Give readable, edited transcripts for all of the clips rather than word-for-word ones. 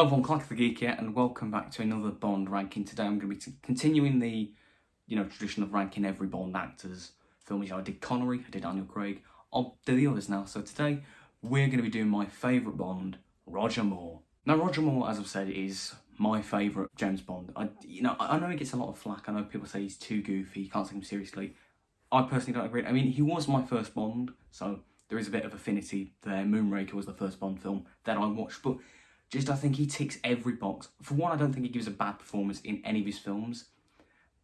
Hello everyone, Clark the Geek here, and welcome back to another Bond ranking. Today I'm going to be continuing the, tradition of ranking every Bond actor's films. I did Connery, I did Daniel Craig, I'll do the others now. So today, we're going to be doing my favourite Bond, Roger Moore. Now Roger Moore, as I've said, is my favourite James Bond. I know he gets a lot of flack, I know people say he's too goofy, you can't take him seriously. I personally don't agree. I mean, he was my first Bond, so there is a bit of affinity there. Moonraker was the first Bond film that I watched, but I think he ticks every box. For one, I don't think he gives a bad performance in any of his films.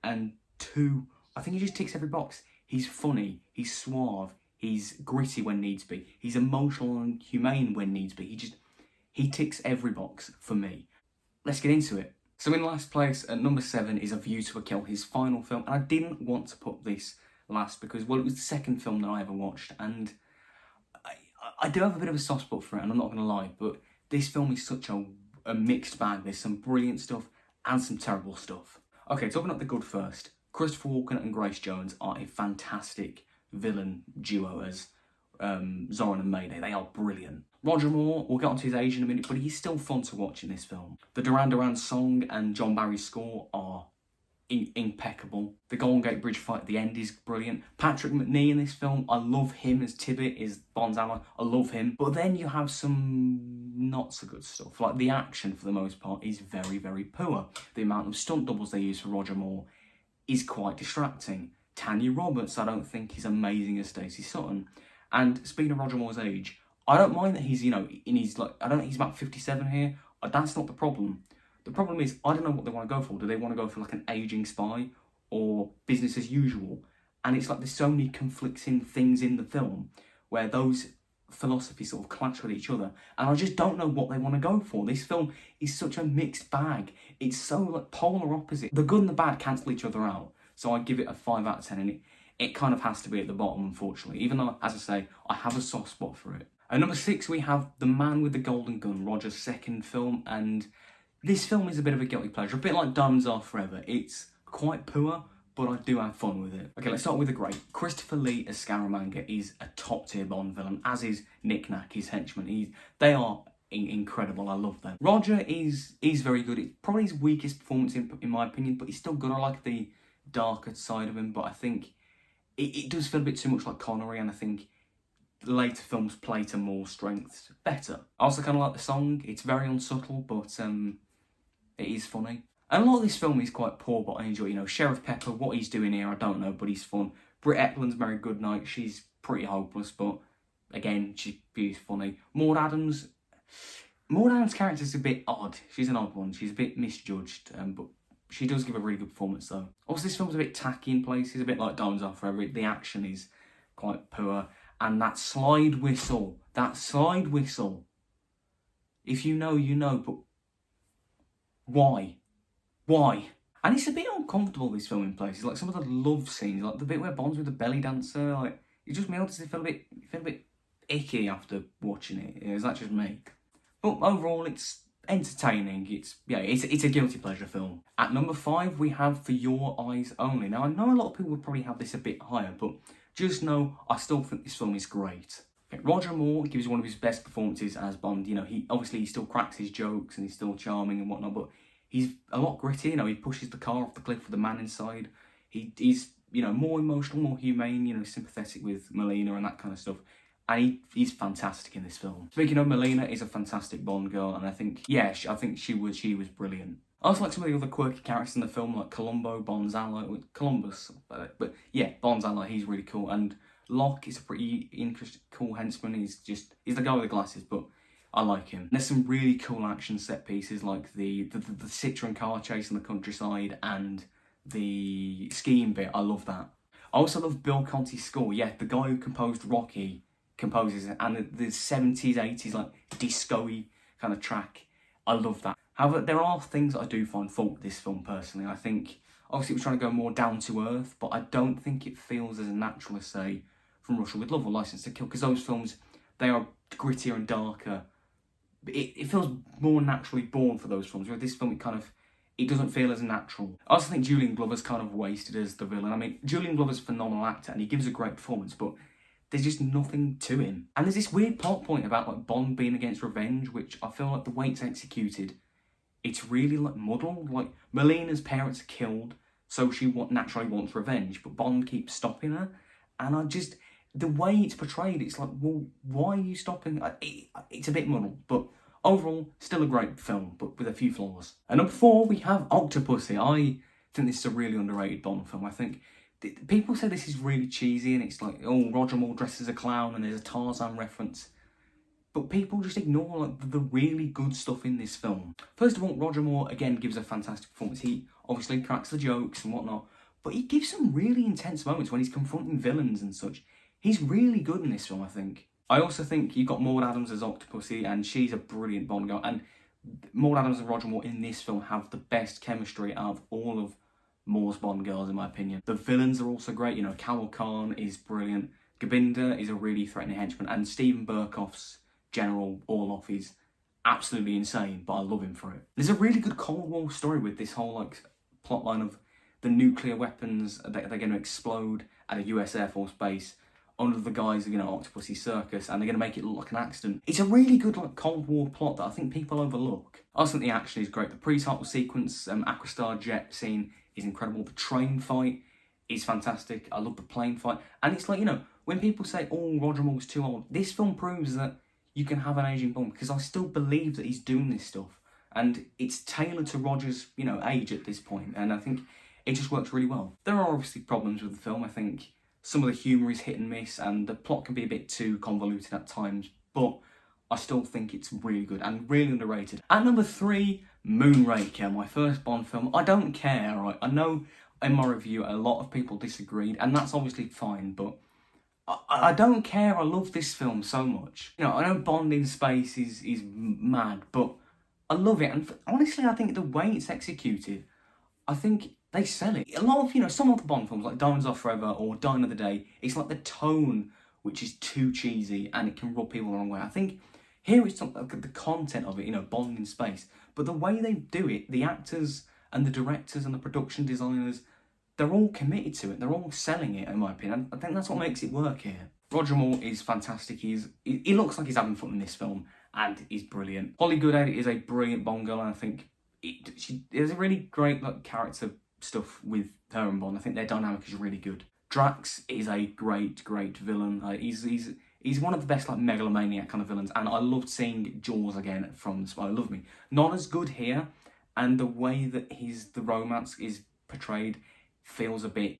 And two, I think he just ticks every box. He's funny, he's suave, he's gritty when needs be, he's emotional and humane when needs be. He ticks every box for me. Let's get into it. So in last place, at number 7, is A View to a Kill, his final film. And I didn't want to put this last because, well, it was the second film that I ever watched. And I do have a bit of a soft spot for it, and I'm not going to lie, but this film is such a mixed bag. There's some brilliant stuff and some terrible stuff. Okay, talking about the good first. Christopher Walken and Grace Jones are a fantastic villain duo as Zoran and Mayday. They are brilliant. Roger Moore, we'll get onto his age in a minute, but he's still fun to watch in this film. The Duran Duran song and John Barry's score are impeccable. The Golden Gate Bridge fight at the end is brilliant. Patrick Macnee in this film, I love him as Tibbet, is Bond's ally. I love him. But then you have some not so good stuff. Like the action, for the most part, is very, very poor. The amount of stunt doubles they use for Roger Moore is quite distracting. Tanya Roberts, I don't think, is amazing as Stacey Sutton. And speaking of Roger Moore's age, I don't mind that he's, in his, I don't think he's about 57 here. That's not the problem. The problem is, I don't know what they want to go for. Do they want to go for like an ageing spy or business as usual? And it's like there's so many conflicting things in the film where those philosophies sort of clash with each other. And I just don't know what they want to go for. This film is such a mixed bag. It's so like polar opposite. The good and the bad cancel each other out. So I give it a 5 out of 10. And it kind of has to be at the bottom, unfortunately. Even though, as I say, I have a soft spot for it. At number 6, we have The Man with the Golden Gun, Roger's second film. And this film is a bit of a guilty pleasure, a bit like Diamonds Are Forever. It's quite poor, but I do have fun with it. Okay, let's start with the great. Christopher Lee as Scaramanga is a top-tier Bond villain, as is Nick Nack, his henchman. They are incredible, I love them. Roger is very good. It's probably his weakest performance in my opinion, but he's still good. I like the darker side of him, but I think it does feel a bit too much like Connery, and I think later films play to Moore's strengths better. I also kind of like the song. It's very unsubtle, but it is funny. And a lot of this film is quite poor, but I enjoy, Sheriff Pepper, what he's doing here, I don't know, but he's fun. Britt Ekland's Mary Goodnight, she's pretty hopeless, but again, she's funny. Maud Adams' character's a bit odd. She's an odd one. She's a bit misjudged, but she does give a really good performance, though. Also, this film's a bit tacky in places, a bit like Diamonds Are Forever. The action is quite poor. And that slide whistle, if you know, you know, but why? And it's a bit uncomfortable, this film, in places. Like some of the love scenes, like the bit where Bond's with the belly dancer, like it just makes it feel a bit icky after watching it. Is that just me? But overall, it's entertaining. It's a guilty pleasure film. At number 5, we have For Your Eyes Only. Now, I know a lot of people would probably have this a bit higher, but just know I still think this film is great. Okay, Roger Moore gives one of his best performances as Bond. He still cracks his jokes and he's still charming and whatnot, but he's a lot gritty. He pushes the car off the cliff with the man inside. He's more emotional, more humane, sympathetic with Melina and that kind of stuff. And he's fantastic in this film. Speaking of, Melina is a fantastic Bond girl, and I think she was brilliant. I also like some of the other quirky characters in the film, like Columbo, Bond's ally, Columbus, but yeah, Bond's ally, he's really cool. And Locke is a pretty interesting, cool henchman. He's the guy with the glasses, but I like him. There's some really cool action set pieces, like the Citroen car chase in the countryside and the skiing bit. I love that. I also love Bill Conti's score. Yeah, the guy who composed Rocky composes it, and the 70s, 80s, like disco-y kind of track. I love that. However, there are things that I do find fault with this film personally. I think, obviously, we're trying to go more down to earth, but I don't think it feels as natural as, say, From Russia with Love or License to Kill, because those films, they are grittier and darker. It feels more naturally born for those films, whereas this film, it doesn't feel as natural. I also think Julian Glover's kind of wasted as the villain. I mean, Julian Glover's a phenomenal actor, and he gives a great performance, but there's just nothing to him. And there's this weird plot point about like Bond being against revenge, which I feel like the way it's executed it's really like muddled. Like Melina's parents are killed, so she naturally wants revenge, but Bond keeps stopping her, and the way it's portrayed, it's like, well, why are you stopping? It's a bit muddled, but overall, still a great film, but with a few flaws. And number 4, we have Octopussy. I think this is a really underrated Bond film. I think people say this is really cheesy, and it's like, oh, Roger Moore dresses as a clown, and there's a Tarzan reference. But people just ignore like the really good stuff in this film. First of all, Roger Moore again gives a fantastic performance. He obviously cracks the jokes and whatnot, but he gives some really intense moments when he's confronting villains and such. He's really good in this film, I think. I also think you've got Maud Adams as Octopussy, and she's a brilliant Bond girl. And Maud Adams and Roger Moore in this film have the best chemistry out of all of Moore's Bond girls, in my opinion. The villains are also great. You know, Kamal Khan is brilliant. Govinda is a really threatening henchman, and Stephen Burkoff's General Orloff is absolutely insane, but I love him for it. There's a really good Cold War story with this whole like plotline of the nuclear weapons that they're going to explode at a US Air Force base under the guise of, you know, Octopussy Circus, and they're going to make it look like an accident. It's a really good like Cold War plot that I think people overlook. I also think the action is great. The pre-title sequence, Aquastar jet scene is incredible. The train fight is fantastic. I love the plane fight. And it's like, you know, when people say, oh, Roger Moore's too old, this film proves that you can have an aging Bond, because I still believe that he's doing this stuff. And it's tailored to Roger's, you know, age at this point. And I think it just works really well. There are obviously problems with the film. I think some of the humour is hit and miss, and the plot can be a bit too convoluted at times. But I still think it's really good and really underrated. At number 3, Moonraker, my first Bond film. I don't care, right? I know in my review a lot of people disagreed, and that's obviously fine, but I don't care. I love this film so much. You know, I know Bond in space is mad, but I love it. And honestly, I think the way it's executed, I think they sell it. A lot of, you know, some of the Bond films, like Diamonds Are Forever or Die Another Day, it's like the tone which is too cheesy and it can rub people the wrong way. I think here it's not like the content of it, you know, Bond in space, but the way they do it, the actors and the directors and the production designers, they're all committed to it. They're all selling it, in my opinion. I think that's what makes it work here. Roger Moore is fantastic. He looks like he's having fun in this film, and he's brilliant. Holly Goodhead is a brilliant Bond girl, and I think there's a really great like character stuff with her and Bond. I think their dynamic is really good. Drax is a great villain. He's one of the best like megalomaniac kind of villains, and I loved seeing Jaws again from Spy Love Me. Not as good here, and the way that the romance is portrayed feels a bit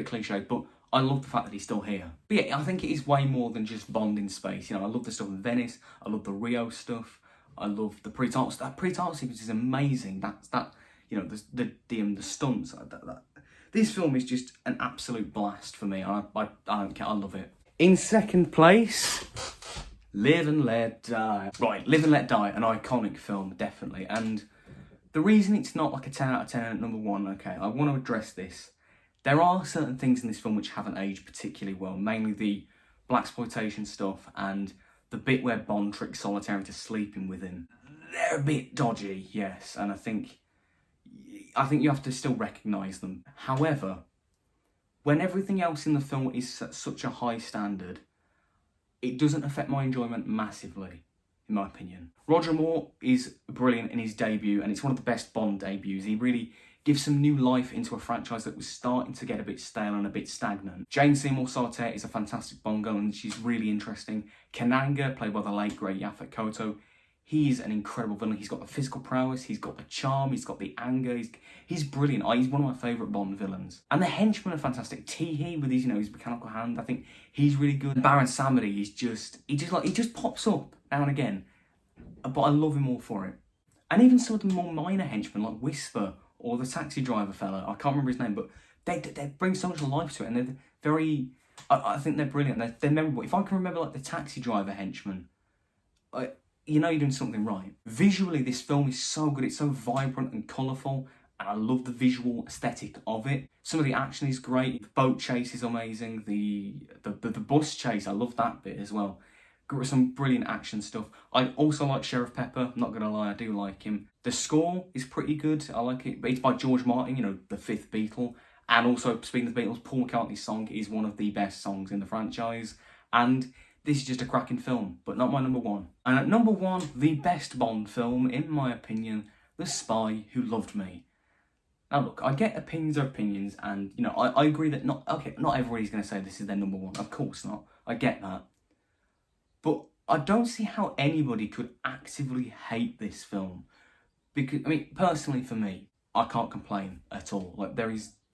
cliche, but I love the fact that he's still here. But yeah, I think it is way more than just Bond in space. You know, I love the stuff in Venice. I love the Rio stuff. I love the pre-title. That pre-title sequence is amazing. You know, the stunts. This film is just an absolute blast for me. I don't care. I love it. In second place, Live and Let Die. Right, Live and Let Die, an iconic film, definitely. And the reason it's not like a 10 out of 10 at number 1, okay, I want to address this. There are certain things in this film which haven't aged particularly well, mainly the blaxploitation stuff and the bit where Bond tricks Solitaire into sleeping with him. They're a bit dodgy, yes, and I think you have to still recognise them. However, when everything else in the film is at such a high standard, it doesn't affect my enjoyment massively, in my opinion. Roger Moore is brilliant in his debut, and it's one of the best Bond debuts. He really gives some new life into a franchise that was starting to get a bit stale and a bit stagnant. Jane Seymour Solitaire is a fantastic Bond girl, and she's really interesting. Kananga, played by the late great Yaphet Kotto, he's an incredible villain. He's got the physical prowess, he's got the charm, he's got the anger. He's brilliant. He's one of my favourite Bond villains. And the henchmen are fantastic. Teehee with his, you know, his mechanical hand, I think he's really good. Baron Samedi is he just pops up now and again, but I love him all for it. And even some of the more minor henchmen like Whisper or the taxi driver fella, I can't remember his name, but they bring so much life to it, and they're very, I think they're brilliant. They're memorable. If I can remember like the taxi driver henchman, you know you're doing something right. Visually, this film is so good. It's so vibrant and colourful, and I love the visual aesthetic of it. Some of the action is great. The boat chase is amazing. The bus chase, I love that bit as well. Got some brilliant action stuff. I also like Sheriff Pepper. I'm not gonna lie, I do like him. The score is pretty good. I like it. But it's by George Martin, you know, the 5th Beatle. And also, speaking of the Beatles, Paul McCartney's song is one of the best songs in the franchise. And this is just a cracking film, but not my number 1. And at number 1, the best Bond film, in my opinion, the spy who loved me. Now look, I get opinions are opinions, and you know, I agree that not everybody's going to say this is their number one. Of course not. I get that. But I don't see how anybody could actively hate this film. Because, I mean, personally for me, I can't complain at all. Like,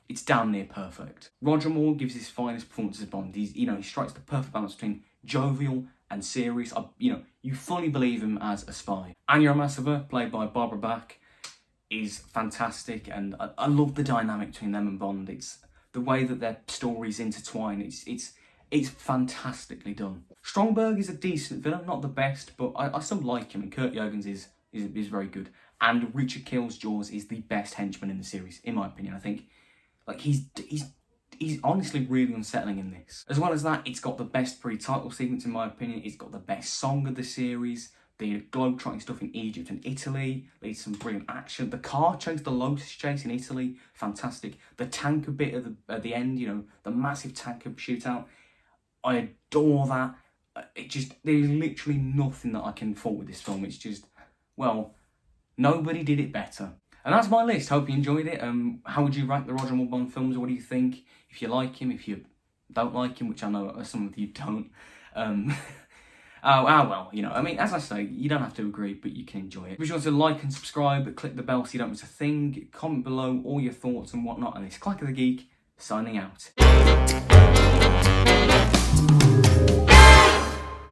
it's damn near perfect. Roger Moore gives his finest performance as Bond. He strikes the perfect balance between jovial and serious. You fully believe him as a spy. Anya Amasova, played by Barbara Bach, is fantastic, and I love the dynamic between them and Bond. It's the way that their stories intertwine. It's fantastically done. Stromberg is a decent villain, not the best, but I still like him, and Kurt Jurgens is very good. And Richard Killsjaws is the best henchman in the series, in my opinion. I think, like, he's honestly really unsettling in this. As well as that, it's got the best pre-title sequence, in my opinion. It's got the best song of the series. The globetrotting stuff in Egypt and Italy leads to some brilliant action. The car chase, the Lotus chase in Italy, fantastic. The tanker bit at the end, you know, the massive tanker shootout, I adore that. There's literally nothing that I can fault with this film. It's just, well, nobody did it better. And that's my list. Hope you enjoyed it. How would you rank the Roger Moore Bond films? What do you think? If you like him, if you don't like him, which I know some of you don't. Well, you know, I mean, as I say, you don't have to agree, but you can enjoy it. Be sure to like and subscribe, click the bell so you don't miss a thing, comment below all your thoughts and whatnot, and it's Clack of the Geek, signing out.